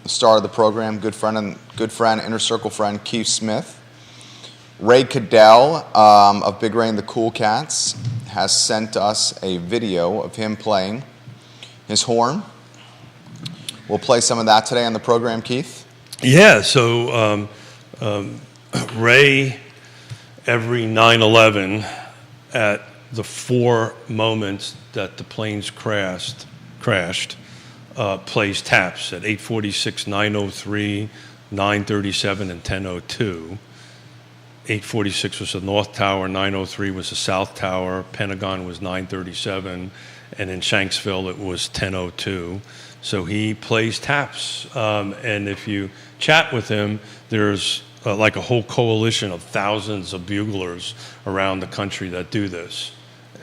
the star of the program, good friend, inner circle friend, Keith Smith. Ray Cadell of Big Ray and the Cool Cats has sent us a video of him playing his horn. We'll play some of that today on the program, Keith. Yeah, so Ray, every 9/11, at the 4 moments that the planes crashed, plays taps at 8:46, 9:03, 9:37, and 10:02. 8:46 was the North Tower, 9:03 was the South Tower, Pentagon was 9:37, and in Shanksville it was 10:02. So he plays taps, and if you chat with him, there's like a whole coalition of thousands of buglers around the country that do this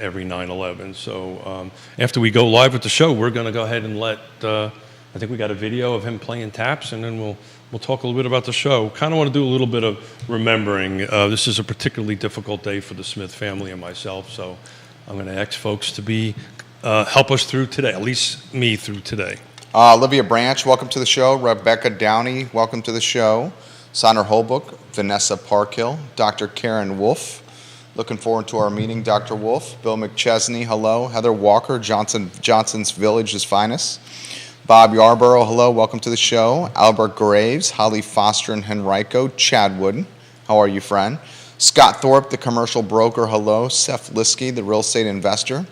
every 9/11. So after we go live with the show, we're going to go ahead and I think we got a video of him playing taps, and then we'll talk a little bit about the show. Kind of want to do a little bit of remembering. This is a particularly difficult day for the Smith family and myself, so I'm going to ask folks to help us through today, at least me through today. Olivia Branch, welcome to the show. Rebecca Downey, welcome to the show. Sandra Holbrook, Vanessa Parkhill, Dr. Karen Wolf. Looking forward to our meeting, Dr. Wolf. Bill McChesney, hello. Heather Walker, Johnson's Village's finest. Bob Yarborough, hello, welcome to the show. Albert Graves, Holly Foster and Henrico, Chad Wooden, how are you, friend? Scott Thorpe, the commercial broker, hello. Seth Liskey, the real estate investor.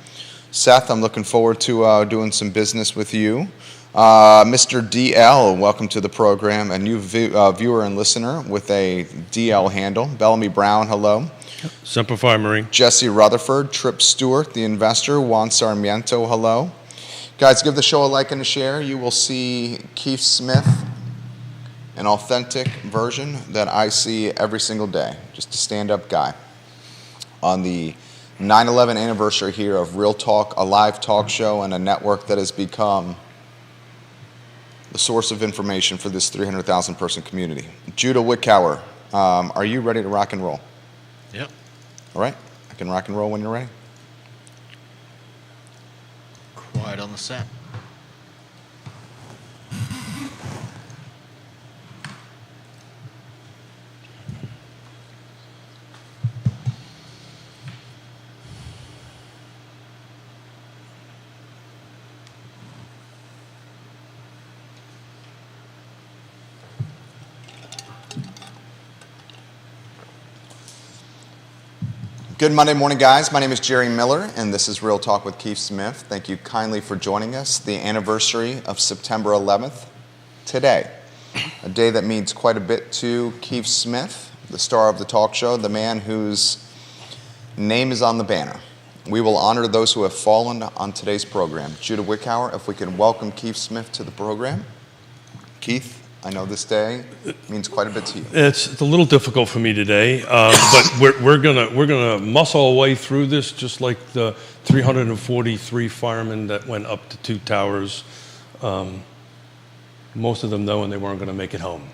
Seth, I'm looking forward to doing some business with you. Mr. DL, welcome to the program, a new viewer and listener with a DL handle. Bellamy Brown, hello. Semper Fi, Marie. Jesse Rutherford, Trip Stewart, the investor. Juan Sarmiento, hello. Guys, give the show a like and a share. You will see Keith Smith, an authentic version that I see every single day. Just a stand-up guy. On the 9/11 anniversary here of Real Talk, a live talk show and a network that has become the source of information for this 300,000 person community. Judah Wickower, are you ready to rock and roll? Yep. All right, I can rock and roll when you're ready. Quiet on the set. Good Monday morning, guys. My name is Jerry Miller, and this is Real Talk with Keith Smith. Thank you kindly for joining us. The anniversary of September 11th, today. A day that means quite a bit to Keith Smith, the star of the talk show, the man whose name is on the banner. We will honor those who have fallen on today's program. Judah Wickower, if we can welcome Keith Smith to the program. Keith, I know this day means quite a bit to you. It's a little difficult for me today, but we're gonna muscle our way through this, just like the 343 firemen that went up to 2 towers. Most of them knowing they weren't going to make it home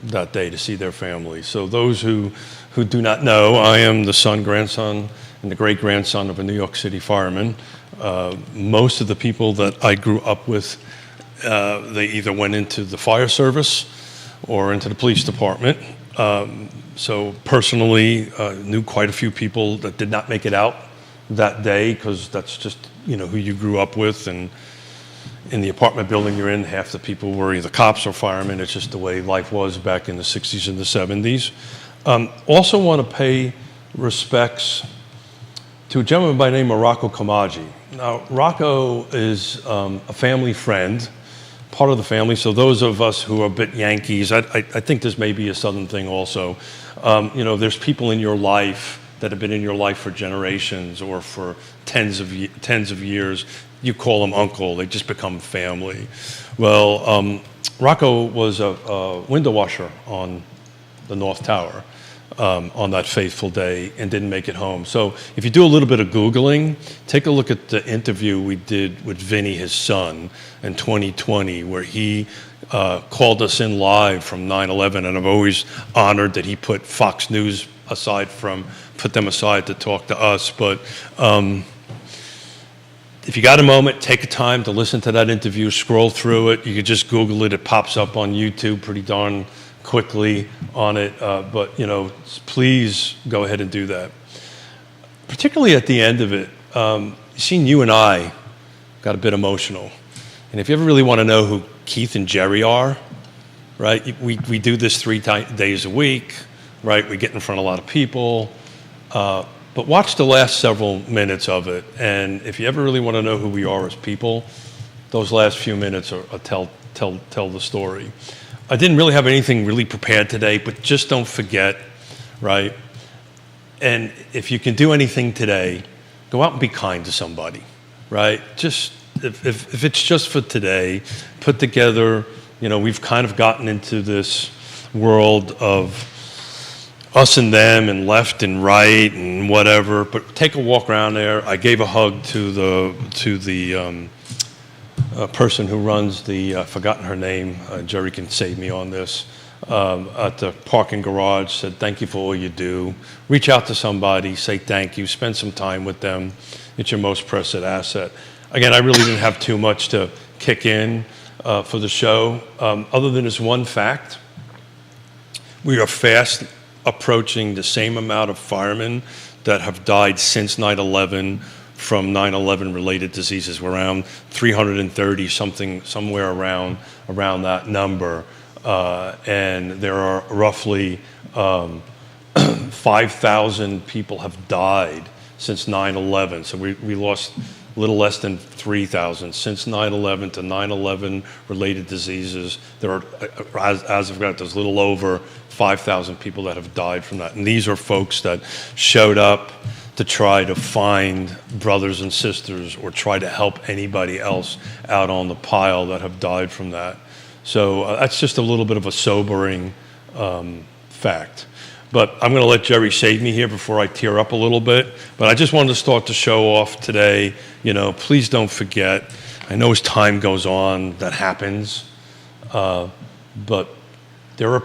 that day to see their family. So those who do not know, I am the son, grandson, and the great grandson of a New York City fireman. Most of the people that I grew up with, they either went into the fire service or into the police department. So personally, knew quite a few people that did not make it out that day, because that's just who you grew up with. And in the apartment building you're in, half the people were either cops or firemen. It's just the way life was back in the 60s and the 70s. Also want to pay respects to a gentleman by the name of Rocco Kamaji. Now, Rocco is a family friend, part of the family. So those of us who are a bit Yankees, I think this may be a Southern thing also. There's people in your life that have been in your life for generations or for tens of years. You call them uncle, they just become family. Well, Rocco was a window washer on the North Tower on that fateful day and didn't make it home. So if you do a little bit of Googling, take a look at the interview we did with Vinny, his son, in 2020, where he called us in live from 9/11, and I've always honored that he put Fox News put them aside to talk to us. But if you got a moment, take a time to listen to that interview, scroll through it. You could just Google it. It pops up on YouTube pretty darn quickly on it. But, please go ahead and do that. Particularly at the end of it, seeing you and I got a bit emotional. And if you ever really want to know who Keith and Jerry are, right, we do this 3 days a week, right? We get in front of a lot of people. But watch the last several minutes of it. And if you ever really want to know who we are as people, those last few minutes are tell the story. I didn't really have anything really prepared today, but just don't forget, right? And if you can do anything today, go out and be kind to somebody, right? Just if it's just for today, put together, we've kind of gotten into this world of us and them and left and right and whatever, but take a walk around there. I gave a hug to the person who runs the, I've forgotten her name, Jerry can save me on this, at the parking garage, said thank you for all you do. Reach out to somebody, say thank you, spend some time with them. It's your most precious asset. Again, I really didn't have too much to kick in for the show, other than this one fact. We are fast approaching the same amount of firemen that have died since 9/11 from 9/11 related diseases. We're around 330 something, somewhere around that number. And there are roughly 5,000 people have died since 9/11. So we lost a little less than 3,000 since 9/11 to 9/11 related diseases. There are, as I've got, there's a little over 5,000 people that have died from that. And these are folks that showed up to try to find brothers and sisters or try to help anybody else out on the pile that have died from that. So that's just a little bit of a sobering fact. But I'm going to let Jerry save me here before I tear up a little bit. But I just wanted to start the show off today. Please don't forget. I know as time goes on, that happens. But there are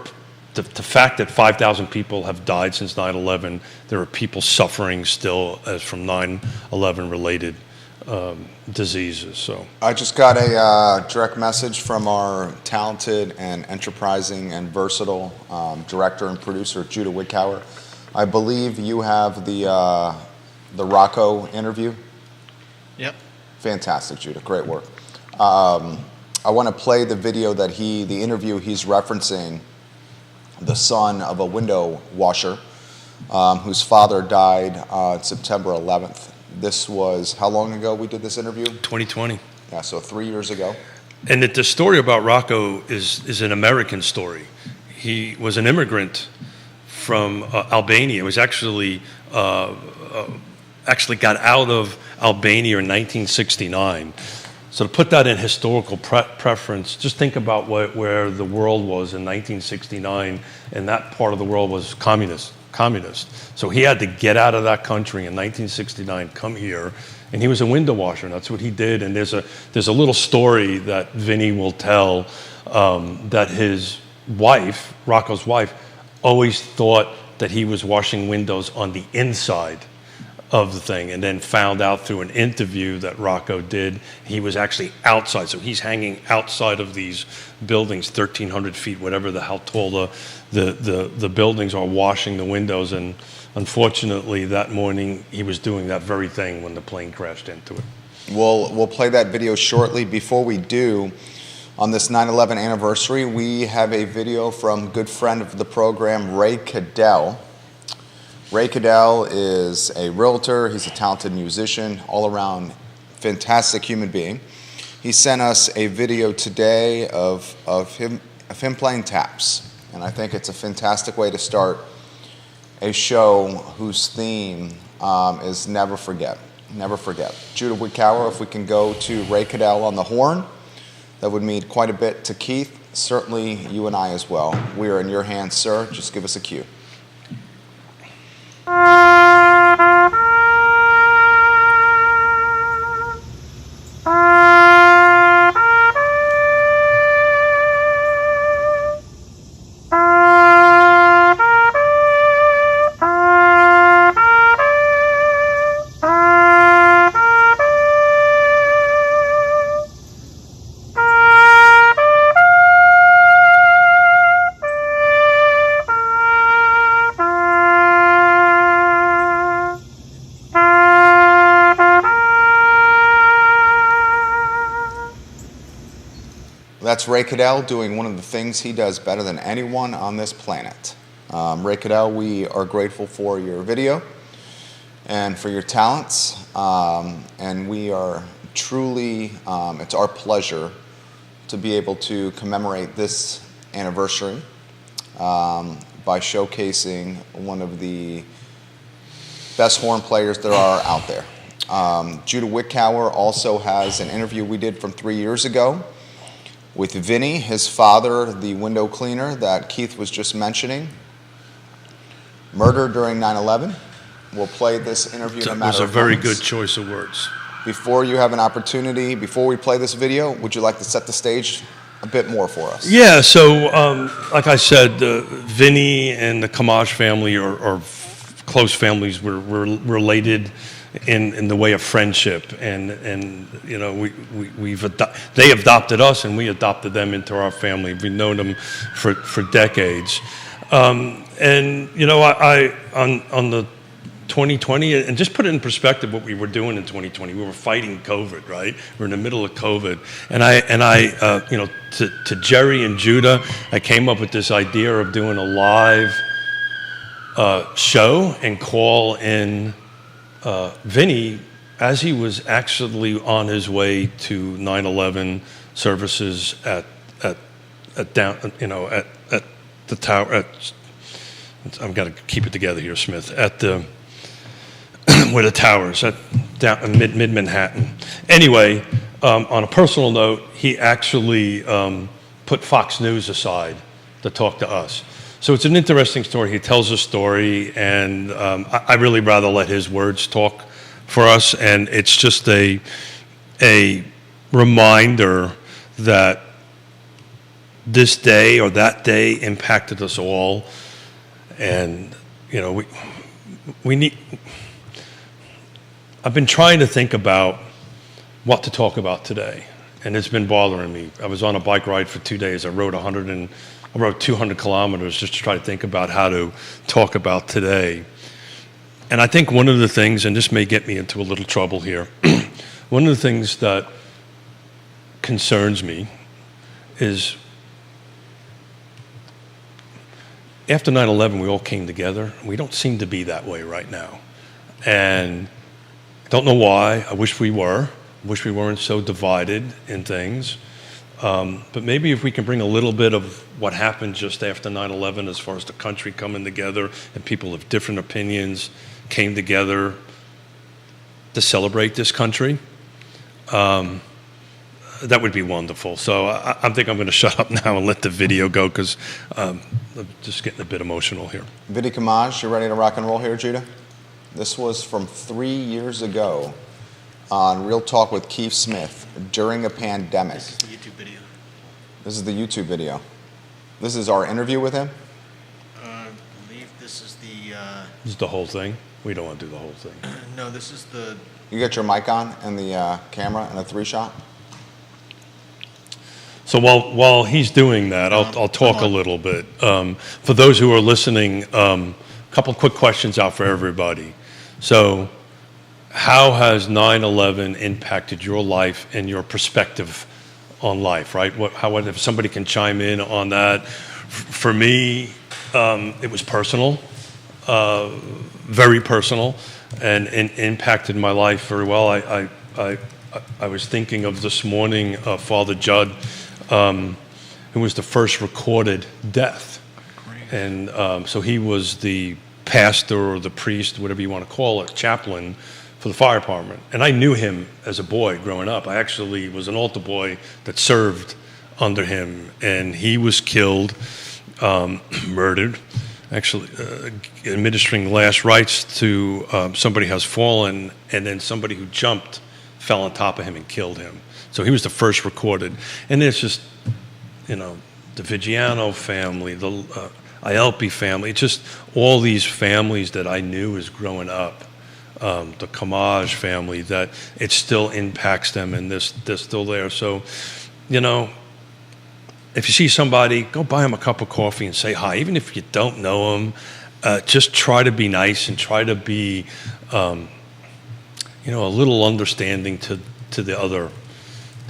the fact that 5,000 people have died since 9/11. There are people suffering still as from 9/11 related diseases. So I just got a direct message from our talented and enterprising and versatile director and producer, Judah Wickower. I believe you have the Rocco interview. Yep. Fantastic, Judah. Great work. I want to play the video the interview he's referencing, the son of a window washer whose father died on September 11th. This was, how long ago we did this interview? 2020. Yeah, so 3 years ago. And the story about Rocco is an American story. He was an immigrant from Albania. He was actually got out of Albania in 1969. So to put that in historical preference, just think about where the world was in 1969, and that part of the world was communist. So he had to get out of that country in 1969, come here, and he was a window washer, and that's what he did. And there's a little story that Vinny will tell that his wife, Rocco's wife, always thought that he was washing windows on the inside of the thing, and then found out through an interview that Rocco did he was actually outside. So he's hanging outside of these buildings, 1,300 feet, whatever how tall the buildings are, washing the windows. And unfortunately, that morning he was doing that very thing when the plane crashed into it. We'll play that video shortly. Before we do, on this 9/11 anniversary, we have a video from good friend of the program, Ray Cadell. Ray Cadell is a realtor. He's a talented musician, all-around fantastic human being. He sent us a video today of him playing taps, and I think it's a fantastic way to start a show whose theme is never forget. Never forget. Judah Wickower, if we can go to Ray Cadell on the horn, that would mean quite a bit to Keith. Certainly you and I as well. We are in your hands, sir. Just give us a cue. That's Ray Cadell doing one of the things he does better than anyone on this planet. Ray Cadell, we are grateful for your video and for your talents, and we are truly, it's our pleasure to be able to commemorate this anniversary by showcasing one of the best horn players there are out there. Judah Wickower also has an interview we did from 3 years ago with Vinny, his father, the window cleaner that Keith was just mentioning, murdered during 9/11. We'll play this interview in a matter That was a of very moments. good choice of words. Before you have an opportunity, before we play this video, would you like to set the stage a bit more for us? Yeah, so like I said, Vinny and the Kamaj family are close families. We're related in the way of friendship, and you know they adopted us and we adopted them into our family. We've known them for decades, and you know I on the 2020, and just put it in perspective what we were doing in 2020. We were fighting COVID, right? We're in the middle of COVID, and I you know, to Jerry and Judah, I came up with this idea of doing a live show and call in Vinny as he was actually on his way to 9/11 services at down, you know, at the tower. I've got to keep it together here, Smith. At the where the towers at down mid Manhattan. Anyway, on a personal note, he actually put Fox News aside to talk to us. So it's an interesting story. He tells a story, and I really rather let his words talk for us. And it's just a reminder that this day or that day impacted us all, and you know we need. I've been trying to think about what to talk about today, and it's been bothering me. I was on a bike ride for 2 days. I rode 200 kilometers just to try to think about how to talk about today. And I think one of the things, and this may get me into a little trouble here, one of the things that concerns me is after 9/11, we all came together. We don't seem to be that way right now. And don't know why. I wish we were. I wish we weren't so divided in things. But maybe if we can bring a little bit of what happened just after 9/11 as far as the country coming together and people of different opinions came together to celebrate this country, that would be wonderful. So I think I'm going to shut up now and let the video go because I'm just getting a bit emotional here. Vinny Kamaj, you ready to rock and roll here, Judah? This was from 3 years ago on Real Talk with Keith Smith during a pandemic. This is the YouTube video. This is the YouTube video. This is our interview with him? I believe this is the, This is the whole thing. We don't want to do the whole thing. no, this is the, You got your mic on and the camera and a 3-shot? So while he's doing that, I'll talk a little bit. For those who are listening, a couple quick questions out for everybody. So how has 9/11 impacted your life and your perspective on life, right? If somebody can chime in on that. For me, it was personal, very personal, and impacted my life very well. I was thinking of this morning, Father Judd, who was the first recorded death. And so he was the pastor or the priest, whatever you want to call it, chaplain for the fire department. And I knew him as a boy growing up. I actually was an altar boy that served under him. And he was killed, murdered, actually administering last rites to somebody has fallen, and then somebody who jumped fell on top of him and killed him. So he was the first recorded. And it's just, you know, the Vigiano family, the Ielpi family, it's just all these families that I knew as growing up, the Kamaj family, that it still impacts them and they're still there. So, you know, if you see somebody, go buy them a cup of coffee and say hi. Even if you don't know them, just try to be nice and try to be, you know, a little understanding to the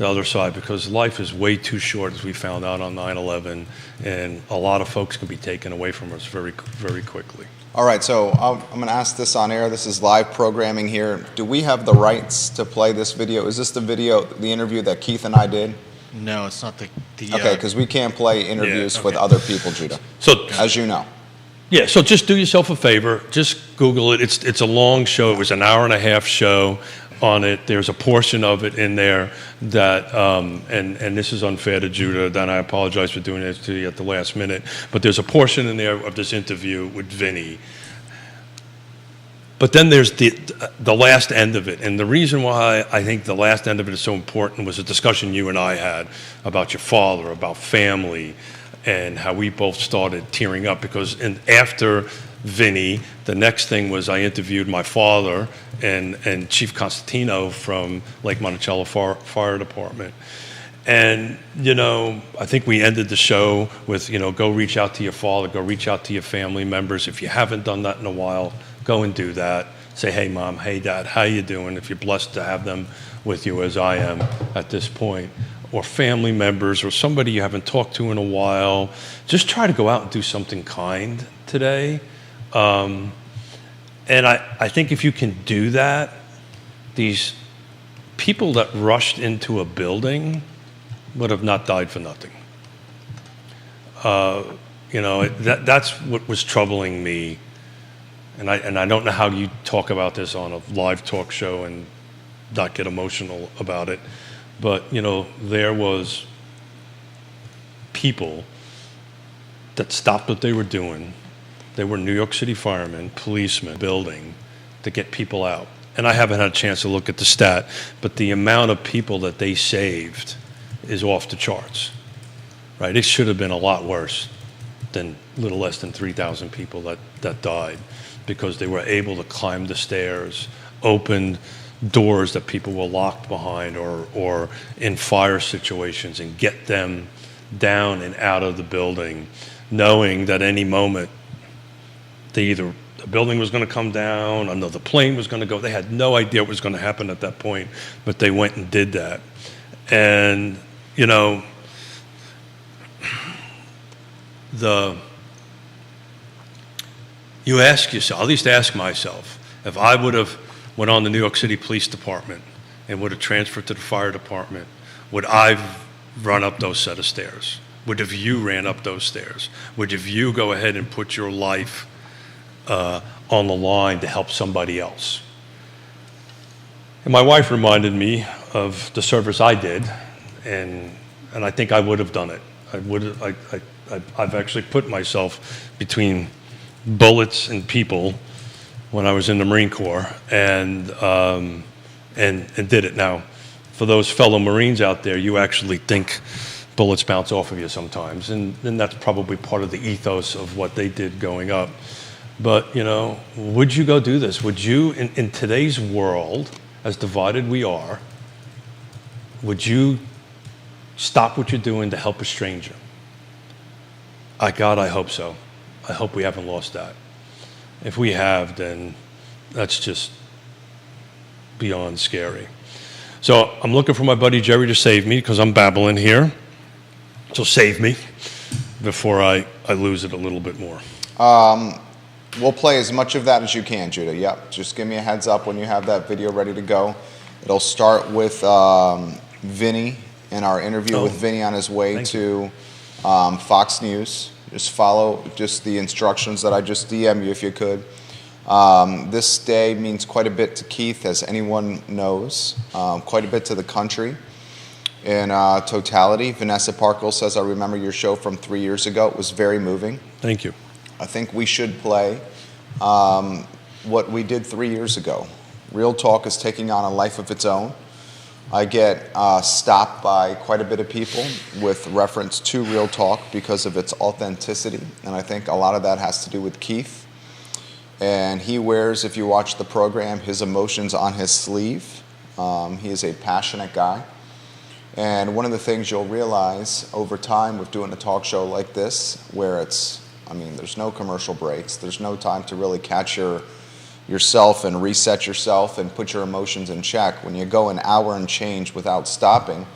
the other side, because life is way too short, as we found out on 9/11, and a lot of folks can be taken away from us very, very quickly. All right, so I'm going to ask this on air. This is live programming here. Do we have the rights to play this video? Is this the video, the interview that Keith and I did? No, it's not the. Okay, because we can't play interviews Yeah, with okay. other people, Judah, So, as you know. yeah, so just do yourself a favor. Just Google it. It's a long show. It was an hour and a half show on it. There's a portion of it in there that, and this is unfair to Judah, and I apologize for doing this to you at the last minute, but there's a portion in there of this interview with Vinny. But then there's the last end of it. And the reason why I think the last end of it is so important was a discussion you and I had about your father, about family, and how we both started tearing up, because after Vinny, the next thing was I interviewed my father and Chief Constantino from Lake Monticello Fire Department. And, you know, I think we ended the show with, you know, go reach out to your father, go reach out to your family members. If you haven't done that in a while, go and do that. Say, hey, Mom, hey, Dad, how you doing? If you're blessed to have them with you, as I am at this point, or family members or somebody you haven't talked to in a while, just try to go out and do something kind today. And I think if you can do that, these people that rushed into a building would have not died for nothing. You know, that's what was troubling me. And I don't know how you talk about this on a live talk show and not get emotional about it. But, you know, there was people that stopped what they were doing. They were New York City firemen, policemen, building to get people out. And I haven't had a chance to look at the stat, but the amount of people that they saved is off the charts, right? It should have been a lot worse than a little less than 3,000 people that died, because they were able to climb the stairs, open doors that people were locked behind or in fire situations, and get them down and out of the building, knowing that any moment the building was going to come down, another plane was going to go. They had no idea what was going to happen at that point, but they went and did that. And, you know, you ask yourself, I at least ask myself, if I would have went on the New York City Police Department and would have transferred to the fire department, would I run up those set of stairs? Would have you ran up those stairs? Would have you go ahead and put your life on the line to help somebody else? And my wife reminded me of the service I did, and I think I would have done it. I've actually put myself between bullets and people when I was in the Marine Corps, and did it. Now, for those fellow Marines out there, you actually think bullets bounce off of you sometimes, and that's probably part of the ethos of what they did going up. But, you know, would you go do this? Would you, in today's world, as divided we are, would you stop what you're doing to help a stranger? God, I hope so. I hope we haven't lost that. If we have, then that's just beyond scary. So I'm looking for my buddy Jerry to save me, because I'm babbling here. So save me before I lose it a little bit more. We'll play as much of that as you can, Judah. Yep. Just give me a heads up when you have that video ready to go. It'll start with Vinny and our interview with Vinny on his way to Fox News. Just follow just the instructions that I just DM you if you could. This day means quite a bit to Keith, as anyone knows, quite a bit to the country in totality. Vanessa Parkhill says, I remember your show from 3 years ago. It was very moving. Thank you. I think we should play what we did 3 years ago. Real Talk is taking on a life of its own. I get stopped by quite a bit of people with reference to Real Talk because of its authenticity, and I think a lot of that has to do with Keith. And he wears, if you watch the program, his emotions on his sleeve. He is a passionate guy. And one of the things you'll realize over time with doing a talk show like this, where there's no commercial breaks, there's no time to really catch yourself and reset yourself and put your emotions in check. When you go an hour and change without stopping,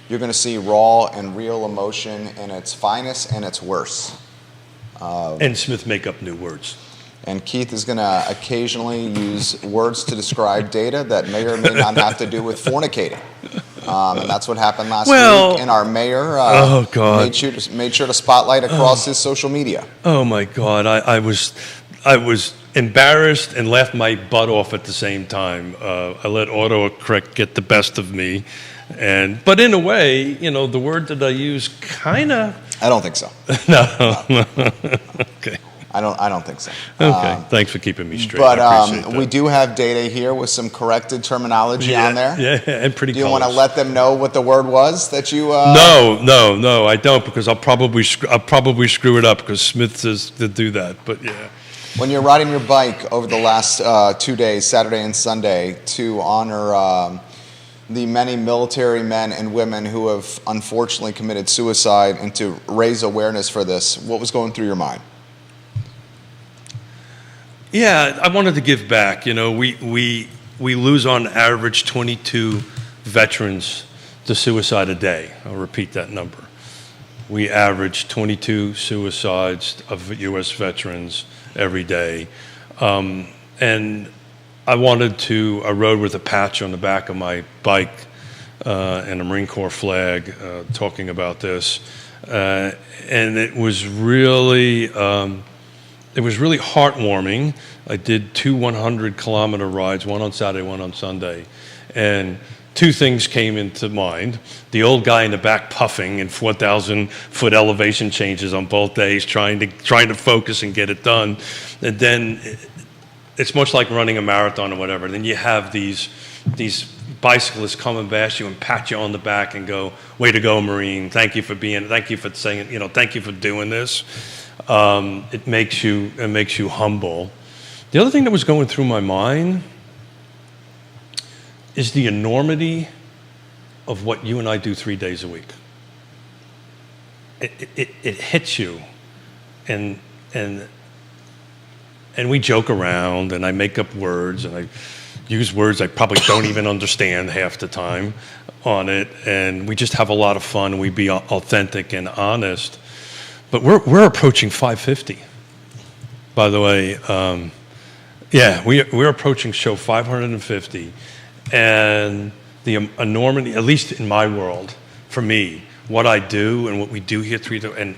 You're going to see raw and real emotion in its finest and its worst. And Smith make up new words. And Keith is going to occasionally use words to describe data that may or may not have to do with fornicating. And that's what happened last week. And our mayor oh God, made sure to spotlight across his social media. Oh my God, I was embarrassed and laughed my butt off at the same time. I let autocorrect get the best of me. But in a way, the word that I use kind of... I don't think so. No. Okay. I don't think so. Okay. Thanks for keeping me straight. But we do have data here with some corrected terminology on there. Yeah, and pretty. Do you want to let them know what the word was that you? No, I don't, because I'll probably screw it up because Smith says to do that. But yeah. When you're riding your bike over the last 2 days, Saturday and Sunday, to honor the many military men and women who have unfortunately committed suicide and to raise awareness for this, what was going through your mind? Yeah, I wanted to give back. We lose on average 22 veterans to suicide a day. I'll repeat that number. We average 22 suicides of U.S. veterans every day. And I rode with a patch on the back of my bike and a Marine Corps flag talking about this. And it was really heartwarming. I did 2 100-kilometer rides, one on Saturday, one on Sunday. And 2 things came into mind. The old guy in the back puffing in 4,000-foot elevation changes on both days, trying to focus and get it done. And then it's much like running a marathon or whatever. Then you have these bicyclists come and bash you and pat you on the back and go, "Way to go, Marine! Thank you for saying, thank you for doing this." It makes you humble. The other thing that was going through my mind is the enormity of what you and I do 3 days a week. It hits you, and we joke around, and I make up words, and I use words I probably don't even understand half the time on it, and we just have a lot of fun. We be authentic and honest. But we're approaching 550, by the way. We're approaching show 550, and the enormity, at least in my world, for me, what I do and what we do here, and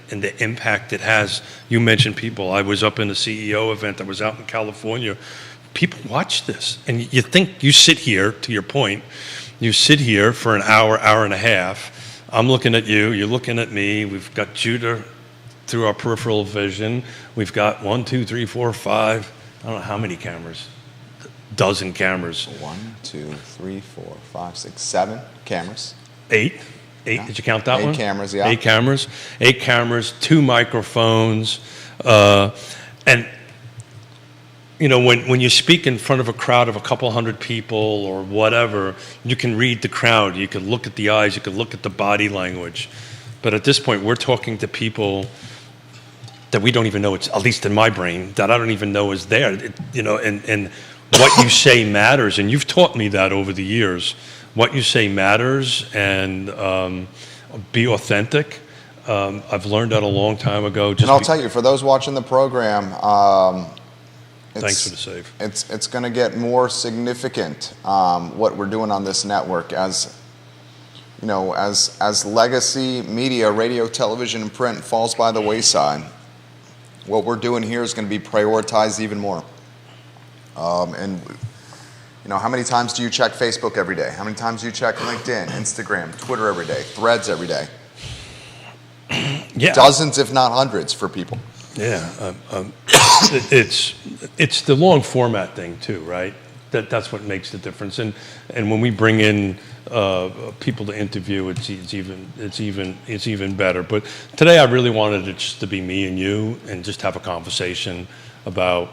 the impact it has. You mentioned people. I was up in a CEO event. I was out in California. People watch this, and you sit here, to your point, you sit here for an hour and a half. I'm looking at you, you're looking at me. We've got Judah through our peripheral vision. We've got 1, 2, 3, 4, 5, I don't know how many cameras, dozen cameras. 1, 2, 3, 4, 5, 6, 7 cameras. 8? Yeah. Did you count that 8 one? 8 cameras, yeah. 8 cameras, 2 microphones. And when you speak in front of a crowd of a couple hundred people or whatever, you can read the crowd, you can look at the eyes, you can look at the body language. But at this point, we're talking to people that we don't even know, it's at least in my brain, that I don't even know is there. And what you say matters, and you've taught me that over the years. What you say matters, and be authentic. I've learned that a long time ago. And I'll tell you, for those watching the program, thanks for the save. It's going to get more significant, what we're doing on this network as legacy media, radio, television, and print falls by the wayside. What we're doing here is going to be prioritized even more. How many times do you check Facebook every day? How many times do you check LinkedIn, Instagram, Twitter every day, Threads every day? Yeah. Dozens, if not hundreds, for people. Yeah, it's the long format thing too, right? That's what makes the difference. And when we bring in people to interview, it's even better. But today, I really wanted it just to be me and you, and just have a conversation about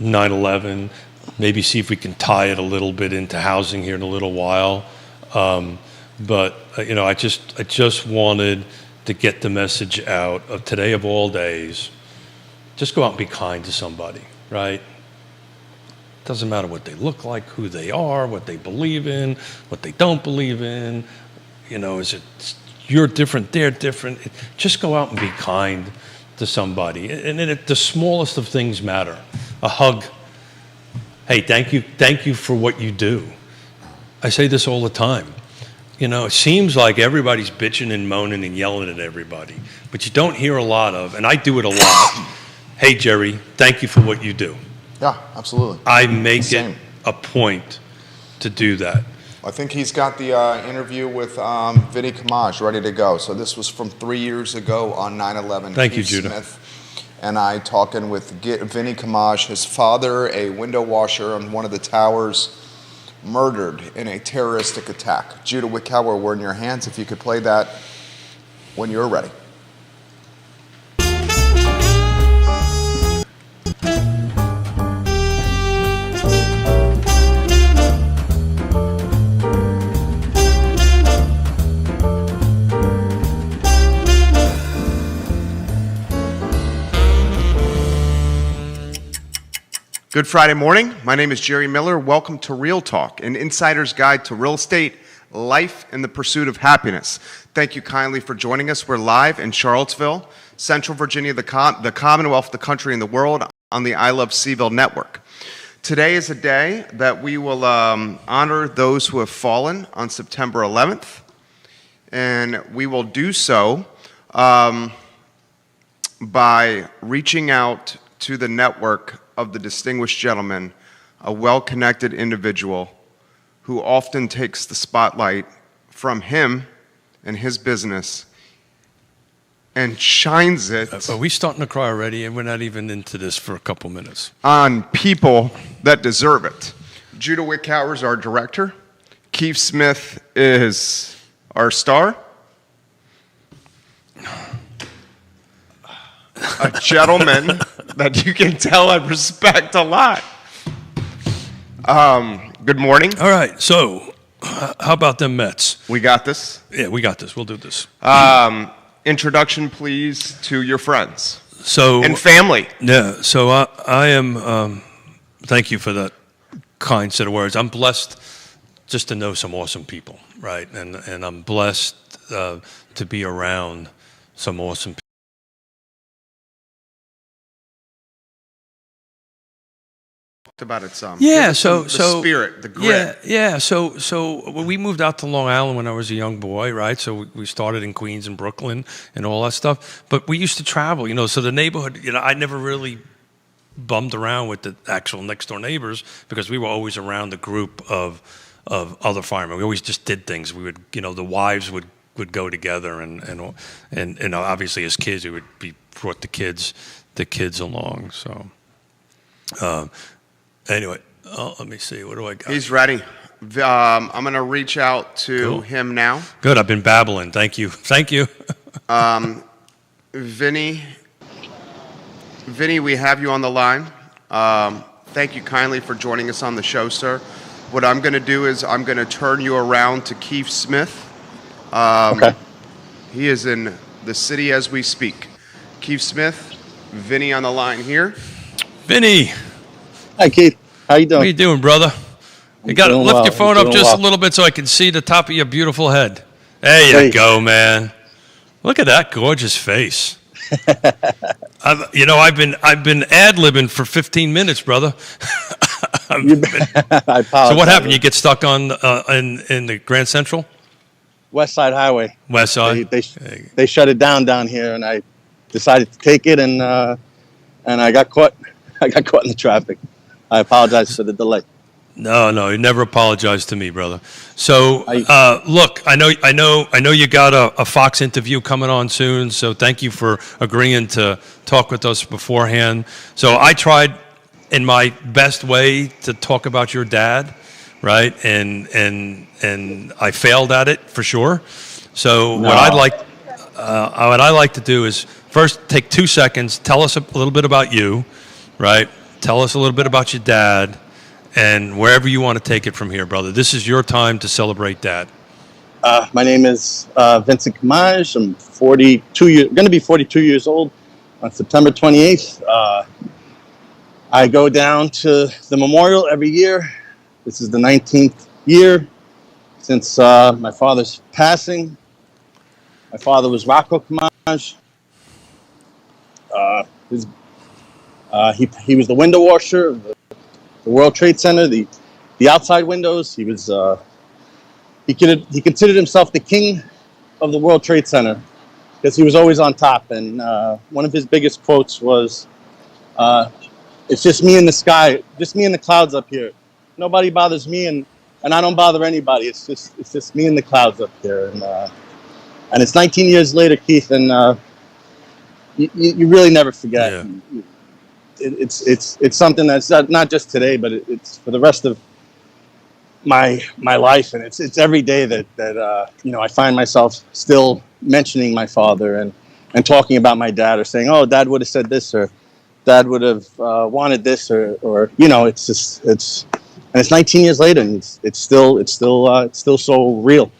9/11. Maybe see if we can tie it a little bit into housing here in a little while. But I just wanted to get the message out of today of all days. Just go out and be kind to somebody, right? Doesn't matter what they look like, who they are, what they believe in, what they don't believe in. Is it you're different, they're different? Just go out and be kind to somebody. And then the smallest of things matter. A hug. Hey, thank you for what you do. I say this all the time. It seems like everybody's bitching and moaning and yelling at everybody, but you don't hear a lot of, and I do it a lot. Hey, Jerry, thank you for what you do. Yeah, absolutely. I make Same. it a point to do that. I think he's got the interview with Vinny Kamaj ready to go. So this was from 3 years ago on 9/11. Thank you, Keith Judah. Smith and I talking with Vinny Kamaj, his father, a window washer on one of the towers, murdered in a terroristic attack. Judah Wickower, we're in your hands. If you could play that when you're ready. Good Friday morning. My name is Jerry Miller. Welcome to Real Talk, an insider's guide to real estate, life, and the pursuit of happiness. Thank you kindly for joining us. We're live in Charlottesville, Central Virginia, the Commonwealth, the country, and the world on the I Love Seville network. Today is a day that we will honor those who have fallen on September 11th, and we will do so by reaching out to the network of the distinguished gentleman, a well-connected individual who often takes the spotlight from him and his business and shines it Are we starting to cry already? And we're not even into this for a couple minutes. on people that deserve it. Judah Wickower is our director. Keith Smith is our star. A gentleman that you can tell I respect a lot. Good morning. All right, so how about them Mets? We got this. Yeah, we got this. We'll do this. Introduction, please, to your friends So and family. yeah, so I am. Thank you for that kind set of words. I'm blessed just to know some awesome people, right? And I'm blessed to be around some awesome people. About it some. Yeah, Give us so the spirit, the grit. Yeah. So when we moved out to Long Island when I was a young boy, right? So we started in Queens and Brooklyn and all that stuff. But we used to travel, So the neighborhood, I never really bummed around with the actual next door neighbors because we were always around the group of other firemen. We always just did things. We would, the wives would go together and obviously as kids we would be brought the kids along. So. Anyway, let me see. What do I got? He's ready. I'm going to reach out to Cool. him now. Good. I've been babbling. Thank you. Vinny, we have you on the line. Thank you kindly for joining us on the show, sir. What I'm going to do is I'm going to turn you around to Keith Smith. Okay. He is in the city as we speak. Keith Smith, Vinny on the line here. Vinny, Hi, Keith. How you what are you doing? doing, brother? You got to doing lift well. your phone I'm up doing just well. a little bit so I can see the top of your beautiful head. There you Hey. go, man. Look at that gorgeous face. I've been ad-libbing for 15 minutes, brother. I apologize. So what happened? You get stuck on in the Grand Central, West Side Highway. West Side. They shut it down here, and I decided to take it, and I got caught. I got caught in the traffic. I apologize for the delay. No, you never apologize to me, brother. So, I- look, I know you got a Fox interview coming on soon. So, thank you for agreeing to talk with us beforehand. So, I tried in my best way to talk about your dad, right? And I failed at it for sure. So, No. what I like to do is first take 2 seconds, tell us a little bit about you, right? Tell us a little bit about your dad. And wherever you want to take it from here, brother. This is your time to celebrate Dad. My name is Vincent Kamaj. I'm going to be 42 years old on September 28th. I go down to the memorial every year. This is the 19th year since my father's passing. My father was Rocco Kamaj. He was the window washer of the World Trade Center, the outside windows. He considered himself the king of the World Trade Center because he was always on top. And one of his biggest quotes was, "It's just me in the sky, just me in the clouds up here. Nobody bothers me, and I don't bother anybody. It's just me in the clouds up here." And it's 19 years later, Keith, and you really never forget. Yeah. It's something that's not just today, but it's for the rest of my life, and it's every day that I find myself still mentioning my father and talking about my dad, or saying, "Oh, Dad would have said this," or "Dad would have wanted this," or it's 19 years later, and it's still so real.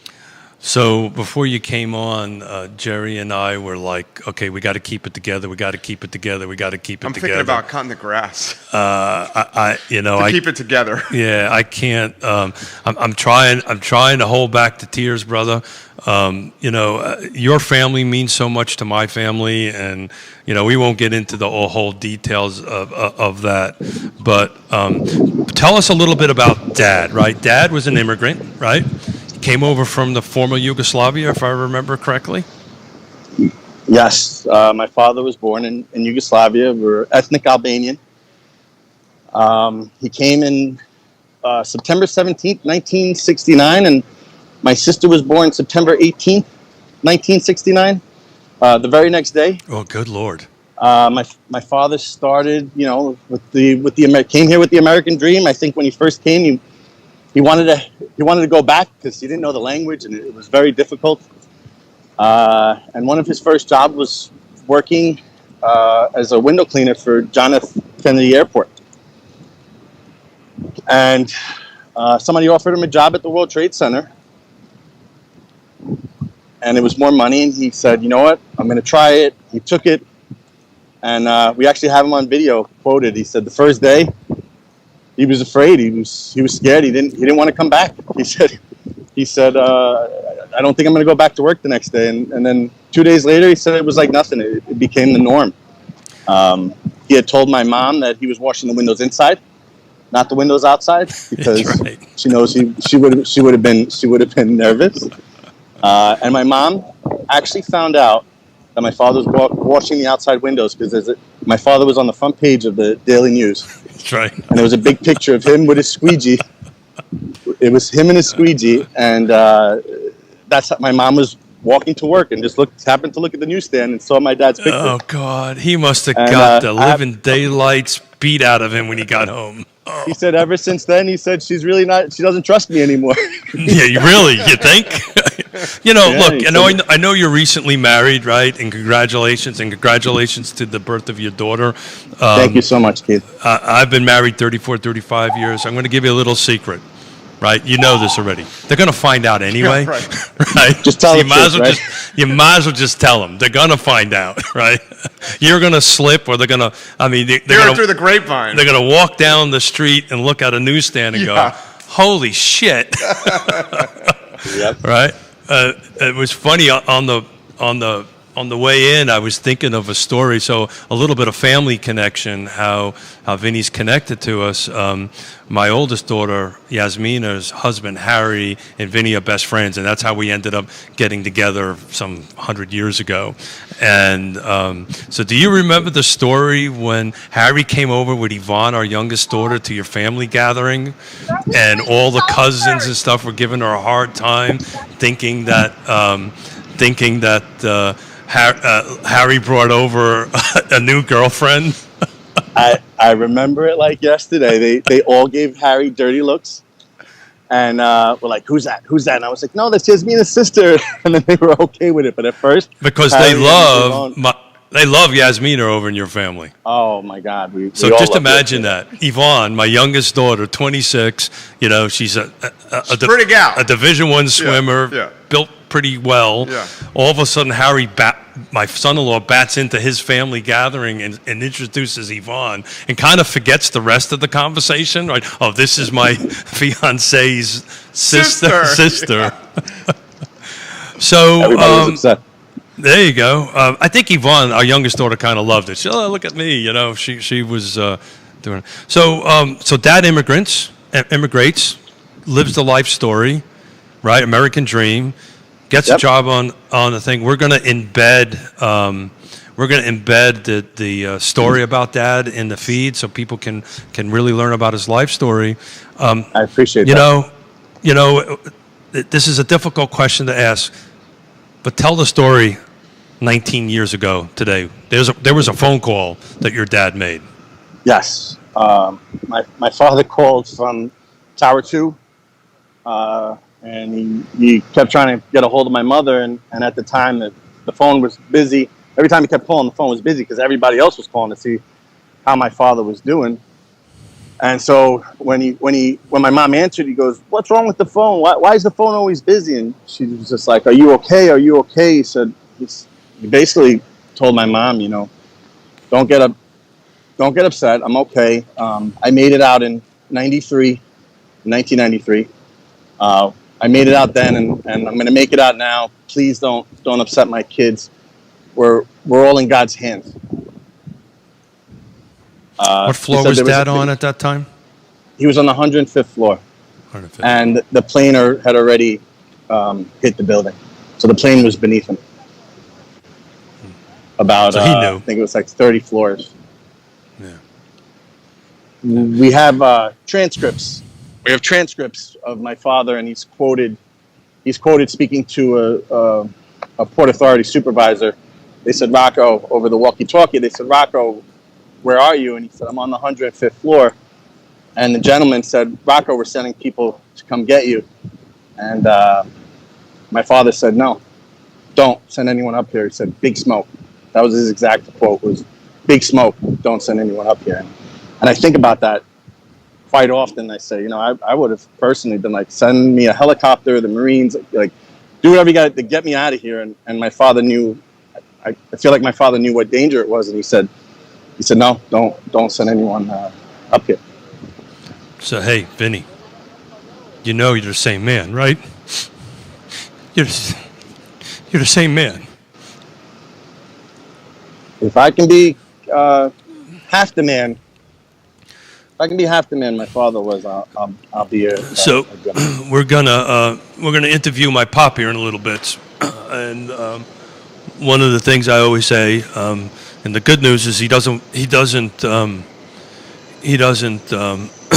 So before you came on, Jerry and I were like, okay, we got to keep it together. We got to keep it together. We got to keep it I'm together. thinking about cutting the grass I to keep it together. Yeah, I can't. I'm trying to hold back the tears, brother. Your family means so much to my family, and we won't get into the whole details of that. But tell us a little bit about Dad. Right, Dad was an immigrant, right? Came over from the former Yugoslavia, if I remember correctly. Yes, my father was born in Yugoslavia. We're ethnic Albanian. He came in September 17th, 1969, and my sister was born September 18th, 1969, the very next day. Oh, good Lord. My father started, came here with the American dream. I think when he first came, he wanted to go back because he didn't know the language, and it was very difficult. And one of his first jobs was working as a window cleaner for John F. Kennedy Airport. And somebody offered him a job at the World Trade Center, and it was more money. And he said, "You know what? I'm going to try it." He took it, and we actually have him on video quoted. He said the first day, he was afraid. He was scared. He didn't want to come back. He said, "I don't think I'm going to go back to work the next day." And then 2 days later, he said it was like nothing. It became the norm. He had told my mom that he was washing the windows inside, not the windows outside, because right. she knows she would have been nervous. And my mom actually found out that my father was washing the outside windows because my father was on the front page of the Daily News. That's right. And there was a big picture of him with his squeegee. It was him and his squeegee, and that's how my mom was walking to work and just happened to look at the newsstand and saw my dad's picture. Oh, God. He must have got the living daylights beat out of him when he got home. Oh. He said ever since then, he said she doesn't trust me anymore. Yeah, you think? Look, I know you're recently married, right? And congratulations to the birth of your daughter. Thank you so much, Keith. I've been married 35 years. I'm going to give you a little secret, right? You know this already. They're going to find out anyway, Yeah, right. right? Just tell so them, you might as well just tell them. They're going to find out, right? You're going to slip, or they're going to. I mean, they're Hear going it through the grapevine. They're going to walk down the street and look at a newsstand and Yeah. go, "Holy shit!" Yep. Right? It was funny on the way in. I was thinking of a story. So a little bit of family connection. How Vinny's connected to us. My oldest daughter, Yasmina's husband, Harry, and Vinny are best friends, and that's how we ended up getting together some 100 years ago. And so do you remember the story when Harry came over with Yvonne, our youngest daughter, to your family gathering, and all the cousins and stuff were giving her a hard time, thinking that Harry brought over a new girlfriend? I remember it like yesterday. They all gave Harry dirty looks, and were like, "Who's that? Who's that?" And I was like, "No, that's Yasmina's sister." And then they were okay with it, but at first, Because Harry they and love Yvonne- they love Yasmina over in your family. Oh my God! So we all just love imagine Yasmina. that. Yvonne, my youngest daughter, 26, she's a pretty gal. a Division I swimmer, yeah. built pretty well. Yeah. All of a sudden, Harry my son-in-law bats into his family gathering and introduces Yvonne and kind of forgets the rest of the conversation. Right? Oh, this is my fiance's sister. So Everybody was upset. there you go. I think Yvonne, our youngest daughter, kind of loved it. She, oh, look at me, you know. She was doing it. So dad immigrates, lives the life story, right? American dream, gets a Yep. job on the thing. We're going to embed the story about dad in the feed so people can really learn about his life story. I appreciate You that. know, this is a difficult question to ask, but tell the story 19 years ago today. There was a phone call that your dad made. Yes. My father called from Tower 2, and he kept trying to get a hold of my mother, and at the time the phone was busy. Every time he kept calling, the phone was busy because everybody else was calling to see how my father was doing. And so when my mom answered, he goes, "What's wrong with the phone? Why is the phone always busy?" And she was just like, "Are you okay? Are you okay?" He said, he basically told my mom, don't get upset. I'm okay. I made it out in 1993. I made it out then, and I'm going to make it out now. Please don't upset my kids. We're all in God's hands. What he floor said was there dad a- on at that time? He was on the 105th floor, 150. and the plane had already hit the building, so the plane was beneath him. About So he knew. I think it was like 30 floors. Yeah. We have transcripts. We have transcripts of my father, and he's quoted speaking to a Port Authority supervisor. They said, "Rocco," over the walkie-talkie. They said, "Rocco, where are you?" And he said, "I'm on the 105th floor." And the gentleman said, "Rocco, we're sending people to come get you." And my father said, "No, don't send anyone up here." He said, "Big smoke." That was his exact quote, was "Big smoke, don't send anyone up here." And I think about that quite often. I say, I would have personally been like, send me a helicopter, the Marines, like, do whatever you got to get me out of here. And my father knew, I feel like my father knew what danger it was. And he said, "No, don't send anyone up here." So hey, Vinny, you're the same man, right? You're the same man. If I can be half the man, my father was, I'll be a So good man. we're gonna interview my pop here in a little bit, and one of the things I always say, and the good news is he doesn't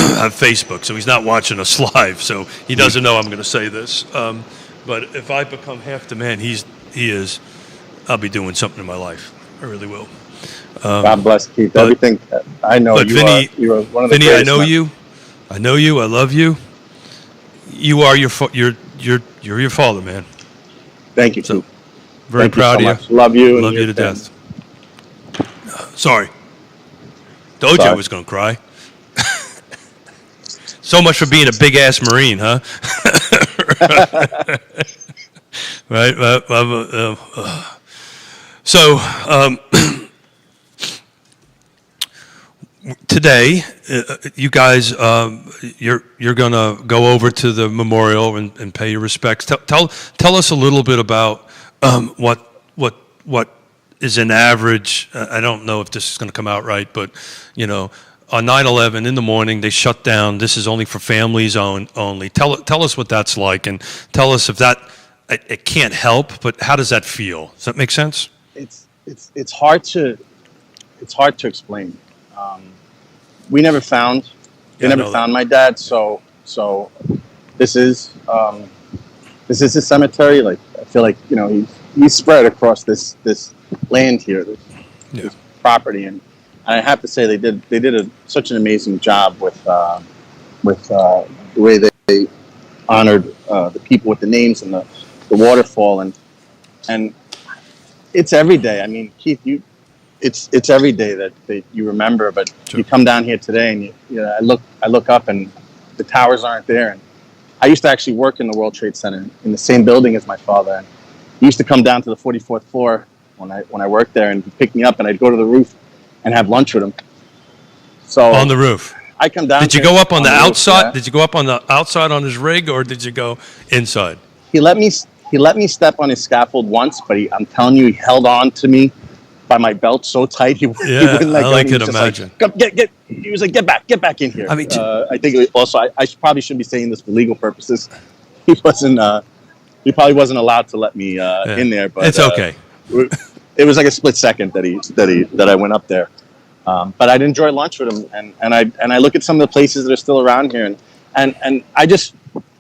have Facebook, so he's not watching us live, so he doesn't know I'm going to say this. But if I become half the man he is, I'll be doing something in my life. I really will. God bless Keith. but- Everything I know, but you Vinny- are one of the Vinny, I greatest know men. you. I know you. I love you. You are you're your father, man. Thank you, So, Keith. very Thank proud you so of much. you. Love you. and Love your you to family. death. Sorry. Told you I Sorry. was going to cry. So much for being a big ass Marine, huh? Right. So today, you guys, you're gonna go over to the memorial and pay your respects. Tell us a little bit about what is an average. I don't know if this is going to come out right, but on 9/11 in the morning they shut down. This is only for families only. Tell us what that's like, and tell us if that it can't help, but how does that feel? Does that make sense? It's hard to explain. We never found. They Yeah, I never know found my dad. So this is his cemetery. Like, I feel like he's spread across this land here, this property, and I have to say they did such an amazing job with the way they honored the people with the names and the waterfall, and it's every day. I mean, Keith, it's every day that you remember, but Sure. you come down here today and I look up and the towers aren't there. And I used to actually work in the World Trade Center in the same building as my father. And he used to come down to the 44th floor when I worked there, and he'd pick me up, and I'd go to the roof and have lunch with him. So On the roof. I come down. Did you here go up on the roof, outside? yeah. Did you go up on the outside on his rig, or did you go inside? He let me step on his scaffold once, but I'm telling you, he held on to me by my belt so tight he wouldn't let go. I And he could was just imagine. Like, "Come, get. He was like, get back in here. I mean, I think also I probably shouldn't be saying this for legal purposes. He wasn't. He probably wasn't allowed to let me in there. But It's okay. It was like a split second that I went up there. But I'd enjoy lunch with him, and I look at some of the places that are still around here, and I just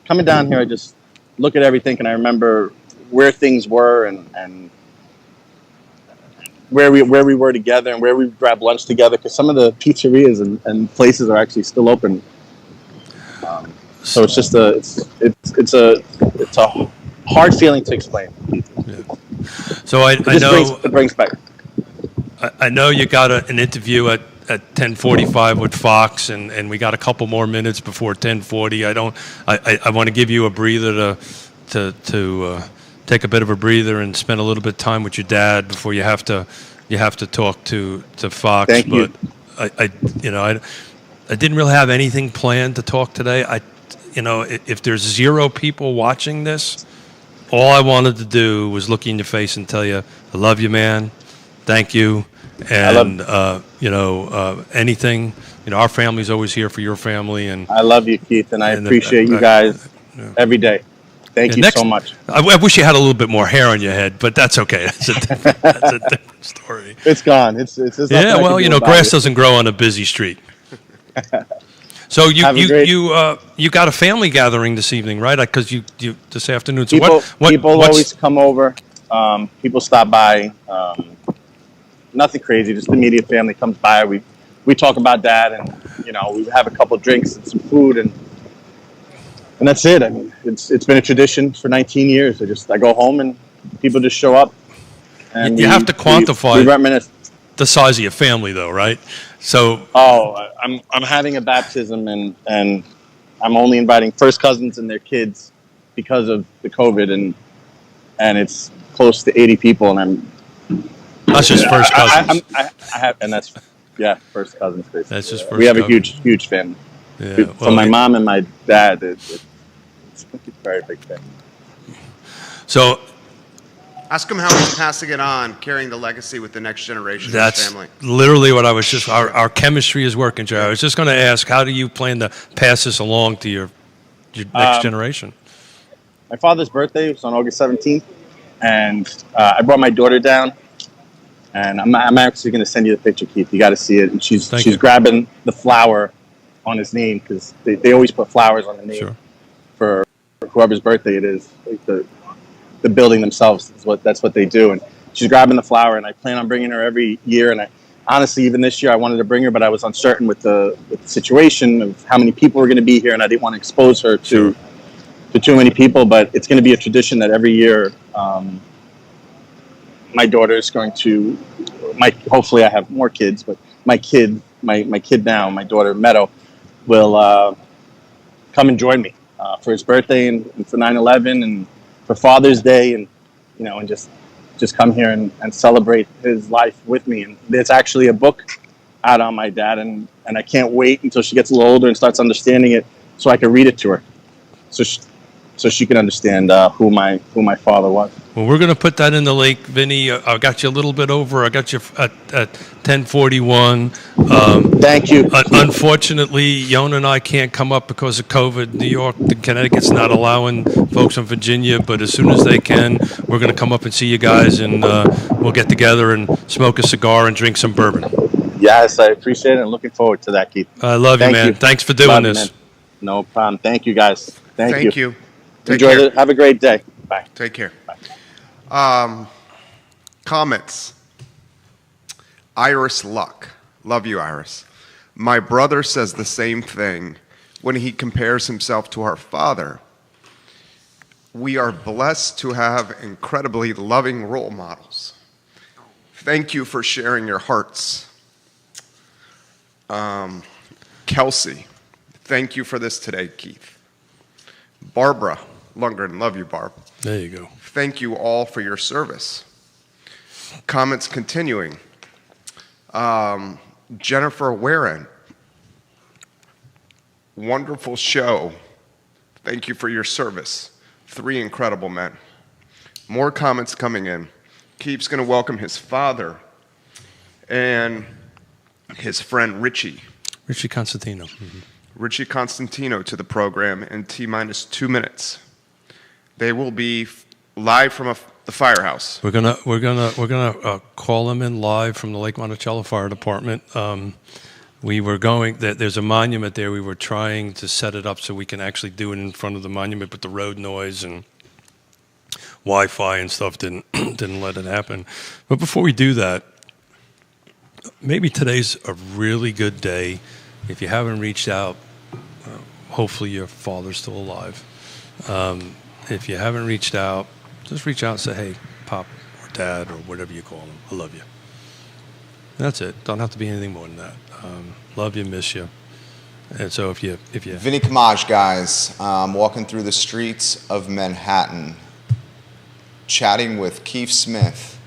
coming down here, I just look at everything, and I remember where things were and where we were together and where we grabbed lunch together, because some of the pizzerias and places are actually still open. So it's just it's a hard feeling to explain. So I know It brings back. I know you got an interview at 10:45 with Fox, and we got a couple more minutes before 10:40. I want to give you a breather to take a bit of a breather and spend a little bit of time with your dad before you have to talk to Fox. Thank you. But I didn't really have anything planned to talk today. If there's 0 people watching this, all I wanted to do was look you in your face and tell you, I love you, man. Thank you. And, anything, our family's always here for your family. And I love you, Keith, and I And, appreciate you guys every day. Thank you so much. I wish you had a little bit more hair on your head, but that's okay. That's a different story. It's gone. It's nothing I Yeah, can do about grass it. doesn't grow on a busy street. So Have a great- you got a family gathering this evening, right? Because you this afternoon. So People, people what's- always come over. People stop by. Nothing crazy. Just the immediate family comes by. We talk about Dad, and we have a couple drinks and some food, and that's it. I mean, it's been a tradition for 19 years. I go home and people just show up. And You have to quantify- We reminisce. the size of your family, though, right? So I'm having a baptism, and I'm only inviting first cousins and their kids because of the COVID, and it's close to 80 people, and I'm. that's just first cousins. I have, and that's first cousins. Basically. That's just We have first a huge family. Yeah, From my mom and my dad, it's a very big family. So Ask him how he's passing it on, carrying the legacy with the next generation of his that's family. literally what I was just. Our chemistry is working, Joe. I was just going to ask, how do you plan to pass this along to your next generation? My father's birthday was on August 17th, and I brought my daughter down, and I'm actually going to send you the picture, Keith. You got to see it. And she's Thank you. grabbing the flower on his name, because they always put flowers on the name Sure. for whoever's birthday it is. Like the building themselves that's what they do, and she's grabbing the flower, and I plan on bringing her every year. And I honestly, even this year, I wanted to bring her, but I was uncertain with the situation of how many people were going to be here, and I didn't want to expose her to too many people. But it's going to be a tradition that every year my daughter is going to. Hopefully, I have more kids, but my kid now, my daughter Meadow, will come and join me for his birthday and for 9/11 and for Father's Day, and and just come here and celebrate his life with me. And there's actually a book out on my dad, and I can't wait until she gets a little older and starts understanding it, so I can read it to her, so she can understand who my father was. Well, we're going to put that in the link, Vinny. I got you a little bit over. I got you at 10:41. Thank you. Unfortunately, Yona and I can't come up because of COVID. New York, Connecticut's not allowing folks in Virginia, but as soon as they can, we're going to come up and see you guys, and we'll get together and smoke a cigar and drink some bourbon. Yes, I appreciate it, and looking forward to that, Keith. I love you, Thank man. you. Thanks for doing Love you, this. man. No problem. Thank you, guys. Thank you. Take Enjoy care. Have a great day. Bye. Take care. Comments. Iris Luck. Love you, Iris. My brother says the same thing when he compares himself to our father. We are blessed to have incredibly loving role models. Thank you for sharing your hearts. Kelsey, thank you for this today, Keith. Barbara Lundgren, love you, Barb. There you go. Thank you all for your service. Comments continuing. Jennifer Warren. Wonderful show. Thank you for your service. 3 incredible men. More comments coming in. Keith's going to welcome his father and his friend Richie. Richie Constantino. Richie Constantino to the program in T-minus 2 minutes. They will be live from the firehouse. We're gonna call them in live from the Lake Monticello Fire Department. We were going. There's a monument there. We were trying to set it up so we can actually do it in front of the monument, but the road noise and Wi-Fi and stuff didn't let it happen. But before we do that, maybe today's a really good day. If you haven't reached out, hopefully your father's still alive. If you haven't reached out, just reach out and say, hey, Pop or Dad or whatever you call them, I love you. That's it. Don't have to be anything more than that. Love you, miss you. And so if you Vinny Kamaj, guys, walking through the streets of Manhattan, chatting with Keith Smith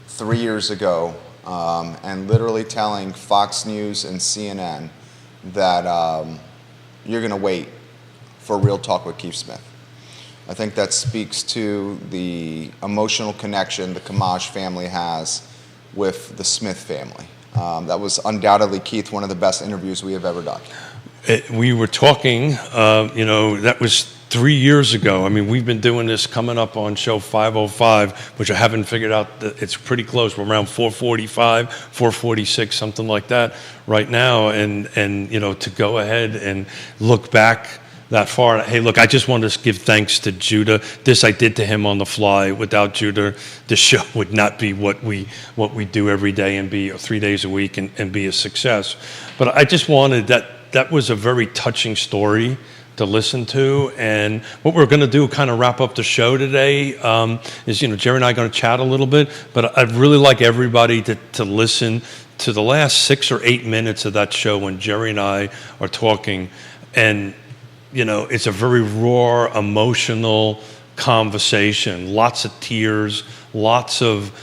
3 years ago, and literally telling Fox News and CNN that you're going to wait for Real Talk with Keith Smith. I think that speaks to the emotional connection the Kamaj family has with the Smith family. That was undoubtedly, Keith, one of the best interviews we have ever done. We were talking, that was 3 years ago. I mean, we've been doing this coming up on show 505, which I haven't figured out. It's pretty close. We're around 445, 446, something like that right now. And to go ahead and look back that far. Hey, look, I just want to give thanks to Judah. This I did to him on the fly. Without Judah, the show would not be what we do every day and be 3 days a week and be a success. But I just wanted that was a very touching story to listen to. And what we're going to do, kind of wrap up the show today, is, Jerry and I are going to chat a little bit, but I'd really like everybody to listen to the last 6 or 8 minutes of that show when Jerry and I are talking. And it's a very raw, emotional conversation. Lots of tears, lots of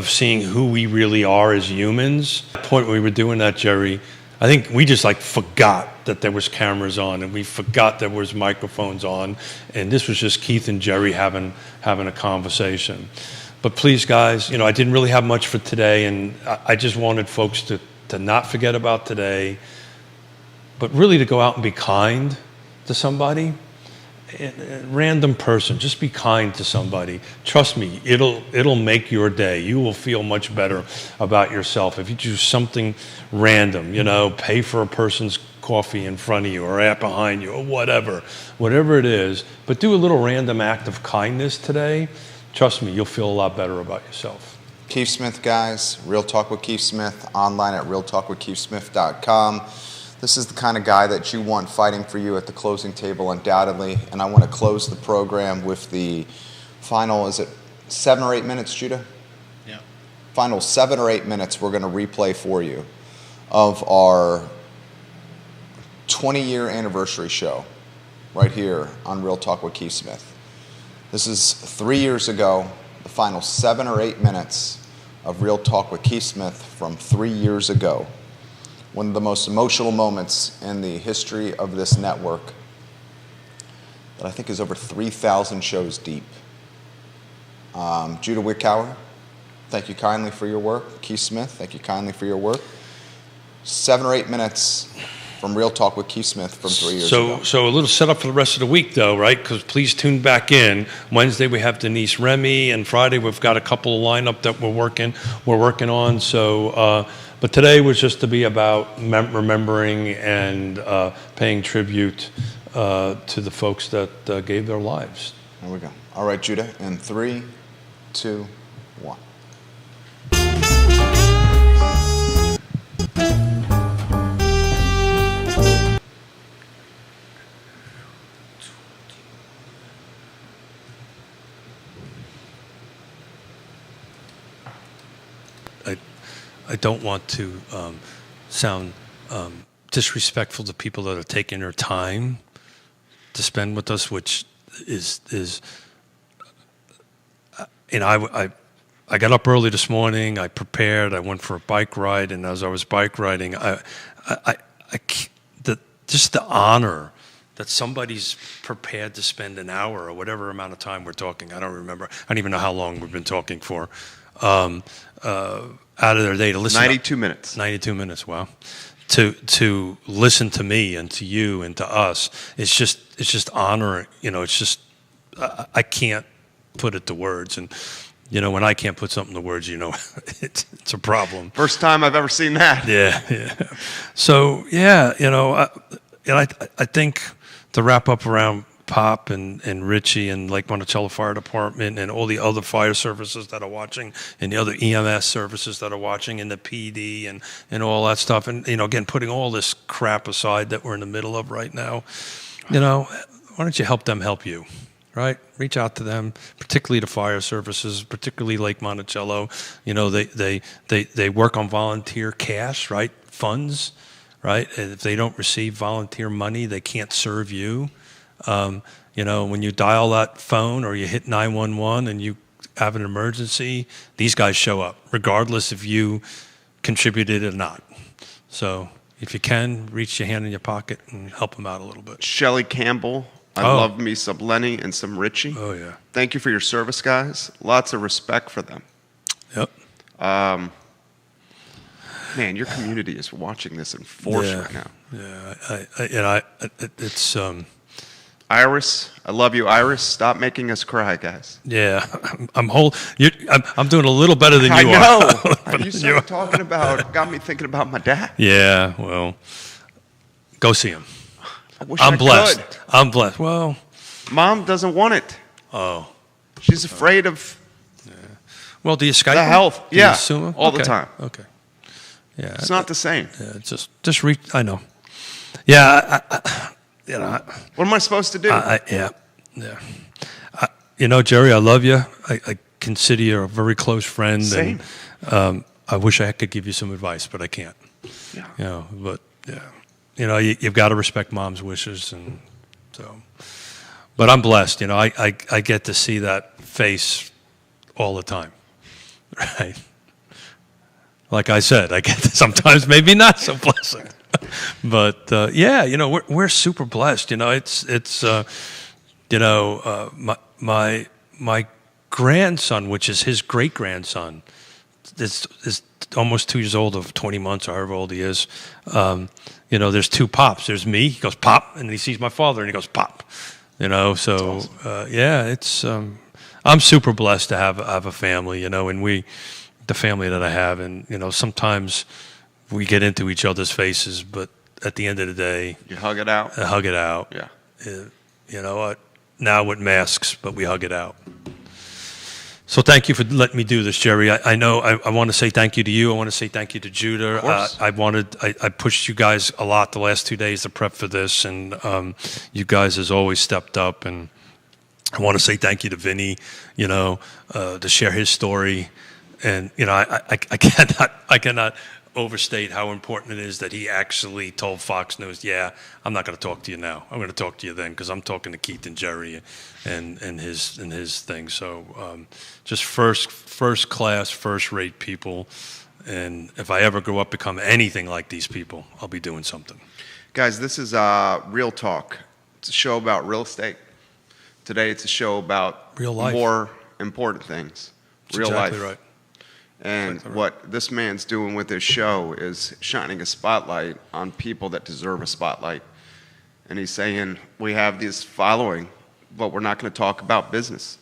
seeing who we really are as humans. At the point when we were doing that, Jerry, I think we just forgot that there was cameras on, and we forgot there was microphones on, and this was just Keith and Jerry having a conversation. But please, guys, I didn't really have much for today, and I just wanted folks to not forget about today, but really to go out and be kind to somebody, a random person. Just be kind to somebody. Trust me, it'll make your day. You will feel much better about yourself if you do something random. Pay for a person's coffee in front of you or right behind you or whatever it is. But do a little random act of kindness today. Trust me, you'll feel a lot better about yourself. Keith Smith, guys, Real Talk with Keith Smith, online at realtalkwithkeithsmith.com. This is the kind of guy that you want fighting for you at the closing table, undoubtedly. And I want to close the program with the final, is it 7 or 8 minutes, Judah? Yeah. Final 7 or 8 minutes we're going to replay for you of our 20-year anniversary show right here on Real Talk with Keith Smith. This is 3 years ago, the final 7 or 8 minutes of Real Talk with Keith Smith from 3 years ago. One of the most emotional moments in the history of this network that I think is over 3,000 shows deep. Judah Wickower, thank you kindly for your work. Keith Smith, thank you kindly for your work. 7 or 8 minutes from Real Talk with Keith Smith from 3 years ago. So a little setup for the rest of the week, though, right? Because please tune back in. Wednesday we have Denise Remy, and Friday we've got a couple of lineup that we're working on. So, but today was just to be about remembering and paying tribute to the folks that gave their lives. There we go. All right, Judah, in 3, 2, 1. I don't want to sound disrespectful to people that are taking their time to spend with us, which is I I got up early this morning. I prepared. I went for a bike ride, and as I was bike riding, just the honor that somebody's prepared to spend an hour or whatever amount of time we're talking. I don't remember. I don't even know how long we've been talking for. Out of their day to listen. 92 minutes. 92 minutes. Wow. To listen to me and to you and to us. It's just honor. It's just I can't put it to words. And when I can't put something to words, it's a problem. First time I've ever seen that. Yeah. So yeah, I think to wrap up around Pop and Richie and Lake Monticello Fire Department and all the other fire services that are watching and the other EMS services that are watching and the PD and all that stuff. And, again, putting all this crap aside that we're in the middle of right now, why don't you help them help you, right? Reach out to them, particularly the fire services, particularly Lake Monticello. They work on volunteer cash, right? Funds, right? And if they don't receive volunteer money, they can't serve you. When you dial that phone or you hit 911 and you have an emergency, these guys show up, regardless if you contributed or not. So if you can, reach your hand in your pocket and help them out a little bit. Shelley Campbell. I love me some Lenny and some Richie. Oh, yeah. Thank you for your service, guys. Lots of respect for them. Yep. Man, your community is watching this in force right now. Yeah. It's... Iris, I love you, Iris. Stop making us cry, guys. Yeah, I'm doing a little better than you are. I know. You You started talking about, got me thinking about my dad. Yeah, well, go see him. I wish I'm I blessed. could. I'm blessed. Well, Mom doesn't want it. oh, She's afraid of well, do you Skype the him? health. Do you Yeah, assume him? all the Okay, time. Okay. Yeah, It's not the same. Yeah, just reach. I know. Yeah, What am I supposed to do? yeah. Jerry, I love you. I consider you a very close friend. Same. And I wish I could give you some advice, but I can't. Yeah. But yeah, you've got to respect Mom's wishes, and so. But I'm blessed. I get to see that face all the time, right? Like I said, I get to sometimes maybe not so pleasant. But we're super blessed. It's my grandson, which is his great grandson, is almost 2 years old, of 20 months or however old he is. There's two Pops. There's me. He goes Pop, and he sees my father, and he goes Pop. So awesome. It's I'm super blessed to have a family. And the family that I have, and sometimes we get into each other's faces, but at the end of the day, You hug it out. I hug it out. Yeah. You know what? Now with masks, but we hug it out. So thank you for letting me do this, Jerry. I know I want to say thank you to you. I want to say thank you to Judah. Of course. I pushed you guys a lot the last 2 days to prep for this, and you guys has always stepped up. And I want to say thank you to Vinny, to share his story. And I cannot overstate how important it is that he actually told Fox News, I'm not going to talk to you now. I'm going to talk to you then, because I'm talking to Keith and Jerry and his thing. So just first class, first rate people. And if I ever grow up become anything like these people, I'll be doing something. Guys, this is Real Talk. It's a show about real estate. Today it's a show about Real life. more important things. That's Real exactly life. right. And Exactly right. what this man's doing with his show is shining a spotlight on people that deserve a spotlight. And he's saying, we have this following, but we're not going to talk about business.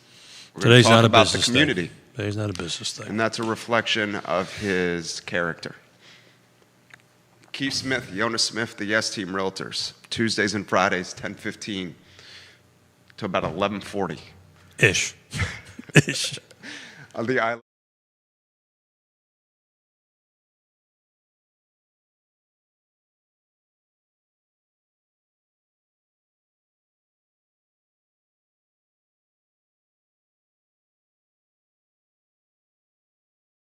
We're going to Today's talk not a about business the community. thing. Today's not a business thing. And that's a reflection of his character. Keith Smith, Jonas Smith, the Yes Team Realtors. Tuesdays and Fridays, 10:15 to about 11:40. Ish. On the island.